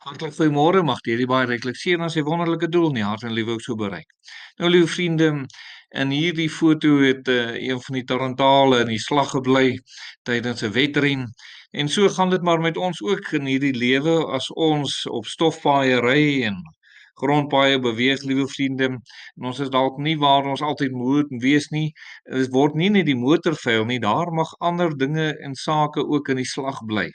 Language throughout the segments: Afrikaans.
Hartlik goeiemôre, mag hierdie baie ryklik seën aan sy wonderlike doel in die hart en liewe ook so bereik. Nou liewe vriende, in hierdie foto het een van die tarantale in die slag gebly tydens 'n wedren. En so gaan dit maar met ons ook in hierdie lewe as ons op stofpaaie ry en grondpaaie beweeg, liewe vriende. En ons is dalk nie waar ons altyd moet wees nie. Dit word nie net die motor vuil nie, daar mag ander dinge en sake ook in die slag bly.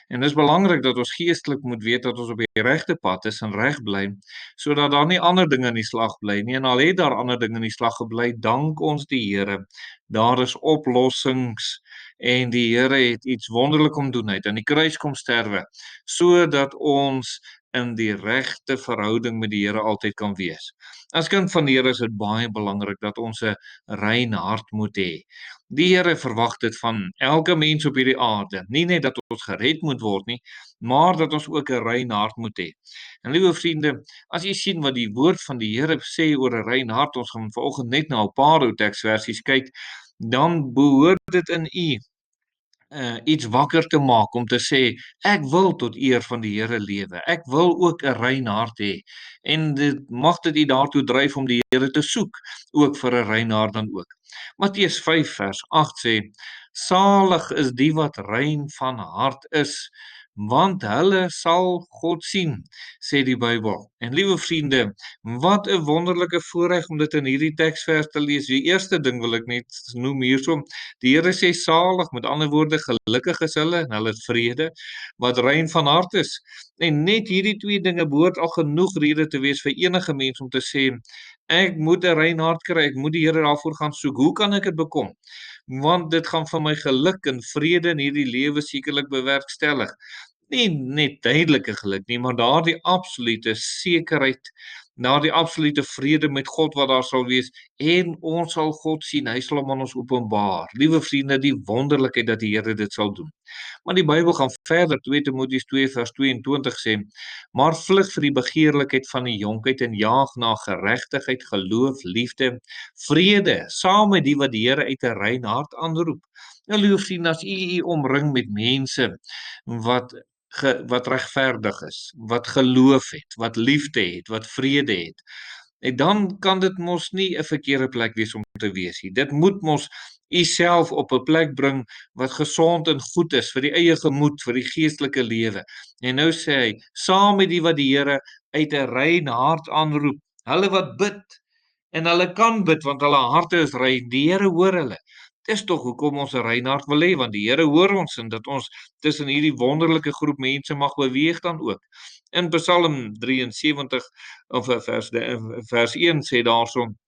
En dis belangrik dat ons geestelik moet weet dat ons op die regte pad is en reg bly, sodat daar nie ander dinge in die slag bly nie. En al het daar ander dinge in die slag gebly, dank ons die Here. Daar is oplossings en die Here het iets wonderlik kom doen. Hy het aan die kruis kom sterwe sodat ons in die regte verhouding met die Here altyd kan wees. As kind van die Here is dit baie belangrik dat ons 'n rein hart moet hê. Die Here verwag dit van elke mens op hierdie aarde. Nie net dat ons gered moet word nie, maar dat ons ook 'n rein hart moet hê. En liewe vriende, as jy sien wat die woord van die Here sê oor 'n rein hart, ons gaan vanoggend net na 'n paar ou teksversies kyk, dan behoort dit in u iets wakker te maak om te sê, ek wil tot eer van die Here lewe. Ek wil ook 'n rein hart hê. En dit mag dit u daartoe dryf om die Here te soek, ook vir 'n rein hart dan ook. Matteus 5 vers 8 sê, salig is die wat rein van hart is, want hulle sal God sien, sê die Bybel. En liewe vriende, wat 'n wonderlike voorreg om dit in hierdie teksvers te lees. Die eerste ding wil ek net noem hierso, die Here sê salig, met ander woorde, gelukkig is hulle en hulle het vrede, wat rein van hart is. En net hierdie twee dinge behoort al genoeg rede te wees vir enige mens om te sê, ek moet 'n rein hart kry, ek moet die Here daarvoor gaan soek. Hoe kan ek dit bekom? Want dit gaan vir my geluk en vrede in hierdie lewe sekerlik bewerkstellig. Nie net tydelike geluk nie, maar daardie absolute sekerheid, daardie absolute vrede met God wat daar sal wees, en ons sal God sien, hy sal hom aan ons openbaar. Liewe vriende, die wonderlikheid dat die Here dit sal doen. Maar die Bybel gaan verder, 2 Timoteus 2 vers 22 sê, maar vlug vir die begeerlikheid van die jonkheid en jaag na geregtigheid, geloof, liefde, vrede, saam met die wat die Here uit 'n rein hart aanroep. Nou liewe vriende, as u omring met mense wat regverdig is, wat geloof het, wat liefde het, wat vrede het, en dan kan dit mos nie 'n verkeerde plek wees om te wees nie. Dit moet mos u self op 'n plek bring wat gesond en goed is vir die eie gemoed, vir die geestelike lewe. En nou sê hy, saam met die wat die Here uit 'n rein hart aanroep, hulle wat bid, en hulle kan bid want hulle harte is rein, die Here hoor hulle. Dis tog hoekom ons 'n rein hart wil hê, want die Here hoor ons en dat ons tussen hierdie wonderlike groep mense mag beweeg dan ook. In Psalm 73 of vers 1 sê daarson,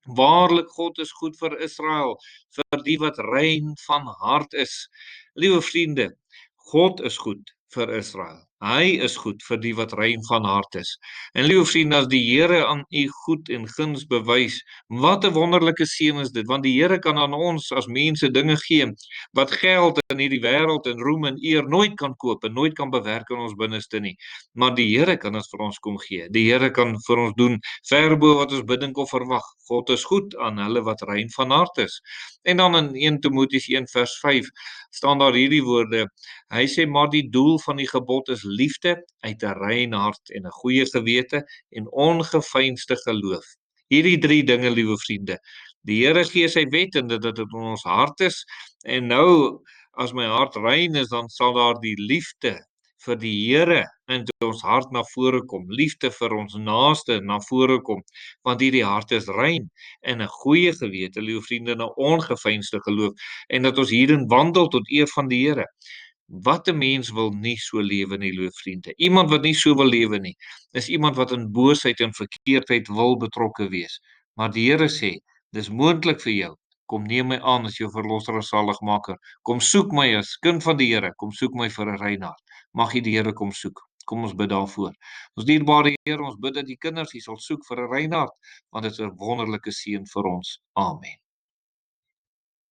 waarlik God is goed vir Israel, vir die wat rein van hart is. Liewe vriende, God is goed vir Israel. Hy is goed vir die wat rein van hart is. En liewe vriende, as die Here aan u goed en guns bewys, wat 'n wonderlike seën is dit, want die Here kan aan ons as mense dinge gee wat geld in hierdie wêreld en roem en eer nooit kan koop en nooit kan bewerk in ons binneste nie. Maar die Here kan dit vir ons kom gee. Die Here kan vir ons doen ver bo wat ons bidink of verwag. God is goed aan hulle wat rein van hart is. En dan in 1 Timoteus 1 vers 5 staan daar hierdie woorde. Hy sê, maar die doel van die gebod is liefde uit 'n rein hart en 'n goeie gewete en ongeveinsde geloof. Hierdie drie dinge, liewe vriende. Die Here gee sy wet en dit in ons hart is. En nou, as my hart rein is, dan sal daar die liefde vir die Here in ons hart na vore kom. Liefde vir ons naaste na vore kom, want hierdie hart is rein en 'n goeie gewete, liewe vriende, en 'n ongeveinsde geloof, en dat ons hierin wandel tot eer van die Here. Wat 'n mens wil nie so lewe nie, liewe vriende. Iemand wat nie so wil lewe nie, is iemand wat in boosheid en verkeerdheid wil betrokke wees. Maar die Here sê, dis moontlik vir jou. Kom neem my aan as jou verlosser en saligmaker. Kom soek my as kind van die Here. Kom soek my vir 'n rein hart. Mag jy die Here kom soek. Kom ons bid daarvoor. Ons dierbare Here, ons bid dat die kinders U sal soek vir 'n rein hart, want dit is 'n wonderlike seën vir ons. Amen.